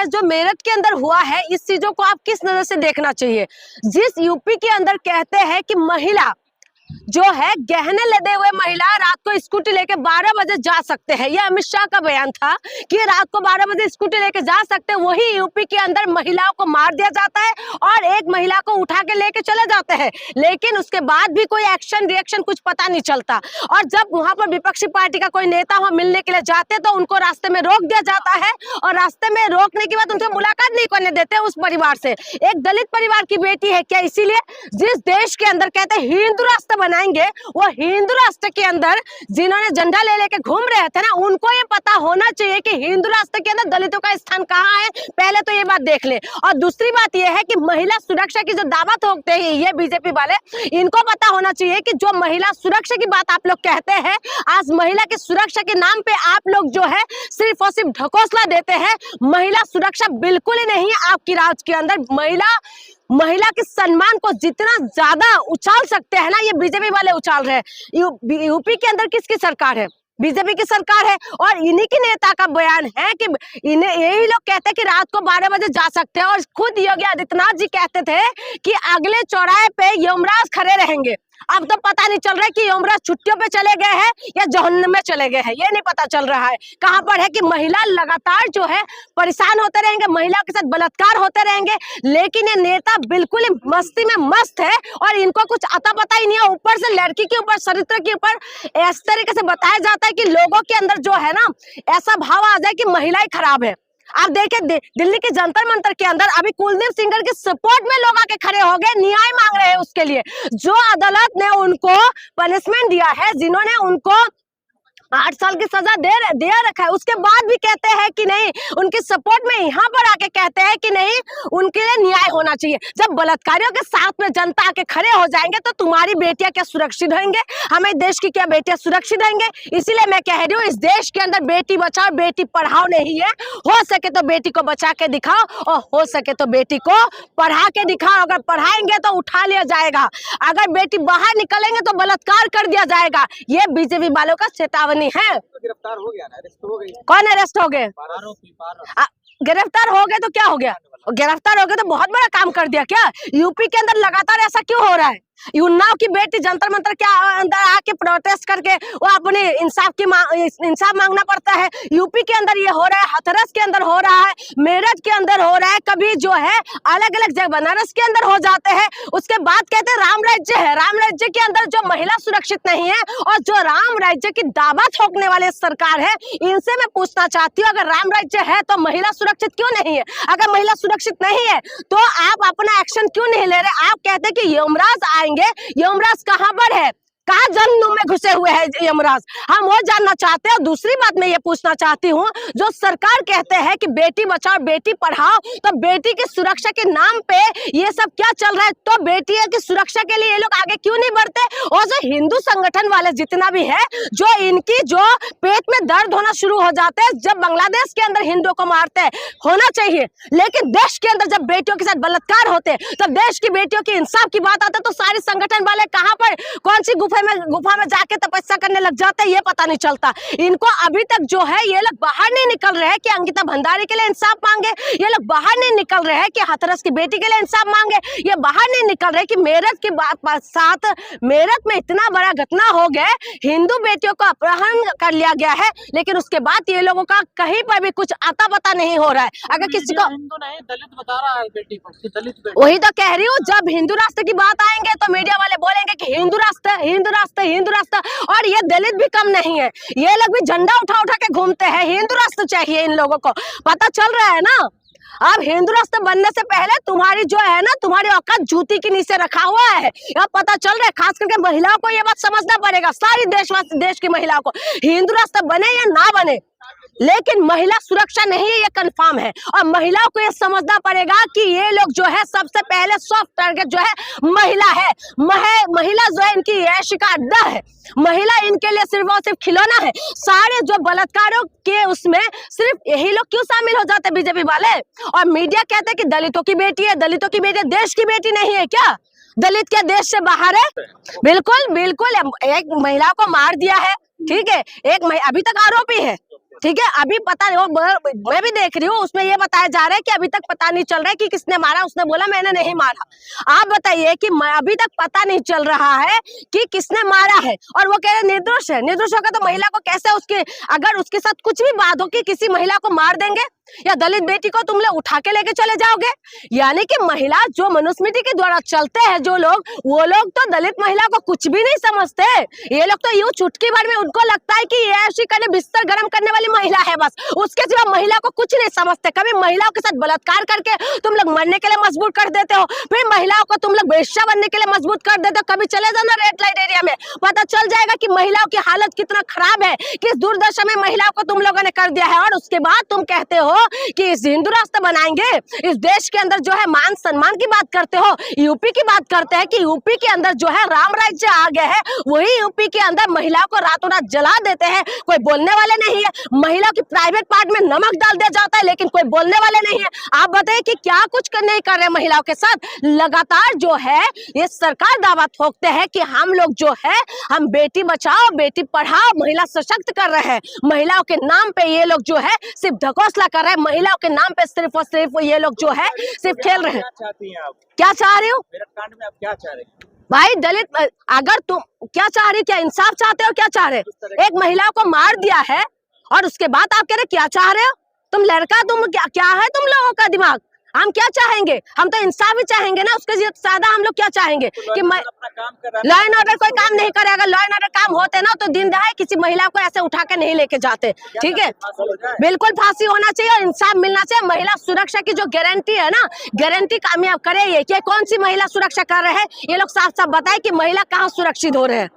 है जो मेरठ के अंदर हुआ है, इस चीजों को आप किस नजर से देखना चाहिए। जिस यूपी के अंदर कहते हैं कि महिला जो है गहने लदे हुए महिला रात को स्कूटी लेके 12 बजे जा सकते हैं, यह अमित शाह का बयान था कि रात को 12 बजे स्कूटी लेके जा सकते हैं। वही यूपी के अंदर महिलाओं को मार दिया जाता है और एक महिला को उठा के लेके चले जाते हैं, लेकिन उसके बाद भी कोई एक्शन रिएक्शन कुछ पता नहीं चलता। और जब वहां पर विपक्षी पार्टी का कोई नेता वहां मिलने के लिए जाते तो उनको रास्ते में रोक दिया जाता है और रास्ते में रोकने के बाद उनसे मुलाकात नहीं करने देते उस परिवार से। एक दलित परिवार की बेटी है क्या, इसीलिए जिस देश के अंदर कहते हैं हिंदू राष्ट्र बनाएंगे, वो हिंदू राष्ट्र के अंदर जिन्होंने झंडा ले लेके घूम रहे थे ना, उनको ये पता होना चाहिए कि हिंदू राष्ट्र के अंदर दलितों का स्थान कहाँ है। पहले तो ये बात देख ले। और दूसरी बात ये है कि महिला सुरक्षा की जो दावा ठोकते हैं ये बीजेपी वाले, इनको पता होना चाहिए कि जो महिला सुरक्षा की बात आप लोग कहते हैं, आज महिला की सुरक्षा के नाम पे आप लोग जो है सिर्फ और सिर्फ ढकोसला देते हैं। महिला सुरक्षा बिल्कुल ही नहीं है आपकी राज के अंदर। महिला के सम्मान को जितना ज्यादा उछाल सकते हैं ना, ये बीजेपी वाले उछाल रहे हैं। यूपी के अंदर किसकी सरकार है? बीजेपी की सरकार है। और इन्हीं के नेता का बयान है कि इन्हें यही लोग कहते हैं कि रात को 12 बजे जा सकते हैं। और खुद योगी आदित्यनाथ जी कहते थे कि अगले चौराहे पे यमराज खड़े रहेंगे। अब तो पता नहीं चल रहा है कि यमराज छुट्टियों पे चले गए हैं या जहन्नम में चले गए हैं, ये नहीं पता चल रहा है कहां पर है। कि महिला लगातार जो है परेशान होते रहेंगे, महिला के साथ बलात्कार होते रहेंगे, लेकिन ये नेता बिल्कुल ही मस्ती में मस्त है और इनको कुछ अता पता ही नहीं है। ऊपर से लड़की के ऊपर, चरित्र के ऊपर इस तरीके से बताया जाता है कि लोगों के अंदर जो है ना ऐसा भाव आ जाए कि महिला ही खराब है। आप देखें दिल्ली के जंतर मंतर के अंदर अभी कुलदीप सिंगर के सपोर्ट में लोग आके खड़े हो गए, न्याय मांग रहे हैं उसके लिए। जो अदालत ने उनको पनिशमेंट दिया है, जिन्होंने उनको 8 साल की सजा दे रखा है, उसके बाद भी कहते हैं कि नहीं, उनके सपोर्ट में यहाँ पर आके कहते हैं कि नहीं उनके लिए न्याय होना चाहिए। जब बलात्कारियों के साथ में जनता आके खड़े हो जाएंगे तो तुम्हारी बेटियां क्या सुरक्षित होंगे? हमारे देश की क्या बेटियां सुरक्षित होंगे? इसीलिए मैं कह रही हूँ इस देश के अंदर बेटी बचाओ बेटी पढ़ाओ नहीं है। हो सके तो बेटी को बचा के दिखाओ और हो सके तो बेटी को पढ़ा के दिखाओ। अगर पढ़ाएंगे तो उठा लिया जाएगा, अगर बेटी बाहर निकलेंगे तो बलात्कार कर दिया जाएगा। ये बीजेपी वालों का चेतावनी है। गिरफ्तार हो गया ना, अरेस्ट हो गई। कौन अरेस्ट हो गए? गिरफ्तार हो गए तो क्या हो गया? गिरफ्तार हो गए तो बहुत बड़ा काम कर दिया क्या? यूपी के अंदर लगातार ऐसा क्यों हो रहा है? उन्नाव की बेटी जंतर मंतर के अंदर आके प्रोटेस्ट करके वो अपने इंसाफ मांगना पड़ता है। यूपी के अंदर ये हो रहा है, हाथरस के अंदर हो रहा है, मेरठ के अंदर हो रहा है, कभी जो है अलग अलग जगह बनारस के अंदर हो जाते हैं। उसके बाद कहते हैं राम राज्य है। राम राज्य के अंदर जो महिला सुरक्षित नहीं है और जो राम राज्य की दावा ठोकने वाले सरकार है, इनसे मैं पूछना चाहती हूँ, अगर राम राज्य है तो महिला सुरक्षित क्यों नहीं है? अगर महिला सुरक्षित नहीं है तो आप अपना एक्शन क्यों नहीं ले रहे? आप कहते हैं कि यमराज आएंगे, यमराज कहां पर है? कहा जन्म में घुसे हुए हैं यमराज? हम वो जानना चाहते हैं। और दूसरी बात मैं ये पूछना चाहती हूँ, जो सरकार कहते हैं कि बेटी बचाओ बेटी पढ़ाओ, तो बेटी की सुरक्षा के नाम पे ये सब क्या चल रहा है? तो बेटी की सुरक्षा के लिए ये लोग आगे क्यों नहीं बढ़ते? और जो हिंदू संगठन वाले जितना भी है, जो इनकी जो पेट में दर्द होना शुरू हो जाते हैं जब बांग्लादेश के अंदर हिंदुओं को मारते हैं, होना चाहिए, लेकिन देश के अंदर जब बेटियों के साथ बलात्कार होते हैं, तब देश की बेटियों की इंसाफ की बात आती है तो सारे संगठन वाले कहां पर कौन सी गुफा में जाके तपस्या करने लग जाते हैं, ये पता नहीं चलता। इनको अभी तक जो है ये लोग बाहर नहीं निकल रहे हैं कि अंकिता भंडारी के लिए इंसाफ मांगे, ये लोग बाहर नहीं निकल रहे हैं कि हाथरस की बेटी के लिए इंसाफ मांगे, ये बाहर नहीं निकल रहे कि मेरठ के साथ मेरठ में इतना बड़ा घटना हो गया, हिंदू बेटियों को अपहरण कर लिया गया है, लेकिन उसके बाद ये लोगों का कहीं पर भी कुछ आता पता नहीं हो रहा है। अगर किसी को हिंदू नहीं दलित बता रहा है बेटी को, दलित बेटी। वही तो कह रही हूँ, जब हिंदू राष्ट्र की बात आएंगे तो मीडिया वाले बोलेंगे कि हिंदू राष्ट्र हिंदू राष्ट्र हिंदू राष्ट्र। और ये दलित भी कम नहीं है, ये लोग भी झंडा उठा उठा के घूमते हैं। हिंदू राष्ट्र चाहिए इन लोगों को, पता चल रहा है ना। अब हिंदू राष्ट्र बनने से पहले तुम्हारी जो है ना, तुम्हारी औकात जूती के नीचे रखा हुआ है, अब पता चल रहा है। खास करके महिलाओं को ये बात समझना पड़ेगा, सारी देश की महिलाओं को, हिंदू राष्ट्र बने या ना बने, लेकिन महिला सुरक्षा नहीं है, ये कंफर्म है। और महिलाओं को ये समझना पड़ेगा कि ये लोग जो है सबसे पहले सॉफ्ट टारगेट जो है महिला है। महिला जो है इनकी ऐश का अड्डा है, महिला इनके लिए सिर्फ और सिर्फ खिलौना है। सारे जो बलात्कारों के उसमें सिर्फ यही लोग क्यों शामिल हो जाते हैं, बीजेपी वाले? और मीडिया कहते हैं कि दलितों की बेटी है, दलितों की बेटी है, देश की बेटी नहीं है क्या? दलित क्या देश से बाहर है? बिल्कुल बिल्कुल। एक महिला को मार दिया है, ठीक है, एक अभी तक आरोपी है, ठीक है, अभी पता नहीं, मैं भी देख रही हूँ, उसमें ये बताया जा रहा है कि अभी तक पता नहीं चल रहा है कि किसने मारा। उसने बोला मैंने नहीं मारा। आप बताइए कि अभी तक पता नहीं चल रहा है कि किसने मारा है, और वो कह रहे निर्दोष है। निर्दोष होगा तो महिला को कैसे, उसके अगर उसके साथ कुछ भी बात हो कि किसी महिला को मार देंगे, या दलित बेटी को तुम लोग उठा के लेके चले जाओगे? यानी कि महिला जो मनुस्मृति के द्वारा चलते हैं जो लोग, वो लोग तो दलित महिला को कुछ भी नहीं समझते। ये लोग तो यूं चुटकी भर में उनको लगता है कि ये ऐसी करने बिस्तर गर्म करने वाली महिला है, बस उसके सिवा महिला को कुछ नहीं समझते। कभी महिलाओं के साथ बलात्कार करके तुम लोग मरने के लिए मजबूर कर देते हो, फिर महिलाओं को तुम लोग वेश्या बनने के लिए मजबूर कर देते हो। कभी चले जाना रेड लाइट एरिया में, पता चल जाएगा कि महिलाओं की हालत कितना खराब है, किस दुर्दशा में महिलाओं को तुम लोगों ने कर दिया है। और उसके बाद तुम कहते हो कि इस हिंदू राष्ट्र बनाएंगे, इस देश के अंदर जो है मान सम्मान की बात करते हो। यूपी की बात करते हैं कि यूपी के अंदर जो है राम राज्य आ गया है, वही यूपी के अंदर महिलाओं को रातों रात जला देते हैं, कोई बोलने वाले नहीं है। महिलाओं की प्राइवेट पार्ट में नमक डाल दिया जाता है, लेकिन कोई बोलने वाले नहीं है। आप बताइए कि क्या कुछ नहीं कर रहे महिलाओं के साथ। लगातार जो है ये सरकार दावा ठोकते हैं कि हम लोग जो है हम बेटी बचाओ बेटी पढ़ाओ, महिला सशक्त कर रहे हैं। महिलाओं के नाम पे ये लोग जो है सिर्फ ढकोसला कर रहे हैं, महिलाओं के नाम पे सिर्फ और सिर्फ ये लोग जो है सिर्फ खेल रहे हैं। क्या चाहती हैं आप? क्या चाह रहे हो मेरठ कांड में आप क्या चाह रहे हैं? भाई? दलित, अगर तुम क्या चाह रहे हो, क्या इंसाफ चाहते हो, क्या चाह रहे हो? एक महिला को मार दिया है और उसके बाद आप कह रहे क्या चाह रहे हो? तुम लड़का, तुम क्या है तुम लोगों का दिमाग? हम क्या चाहेंगे? हम तो इंसाफ ही चाहेंगे ना, उसके ज्यादा हम लोग क्या चाहेंगे? कि मैं अपना काम कर रहा है। लॉ एंड ऑर्डर कोई काम नहीं करे। अगर लॉ एंड ऑर्डर काम होते ना तो दिन दहाड़े किसी महिला को ऐसे उठा के नहीं लेके जाते। ठीक है, बिल्कुल फांसी होना चाहिए और इंसाफ मिलना चाहिए। महिला सुरक्षा की जो गारंटी है ना, गारंटी कामयाब करे। ये कौन सी महिला सुरक्षा कर रहे हैं? ये लोग साफ साफ बताए कि महिला कहाँ सुरक्षित हो रहे हैं।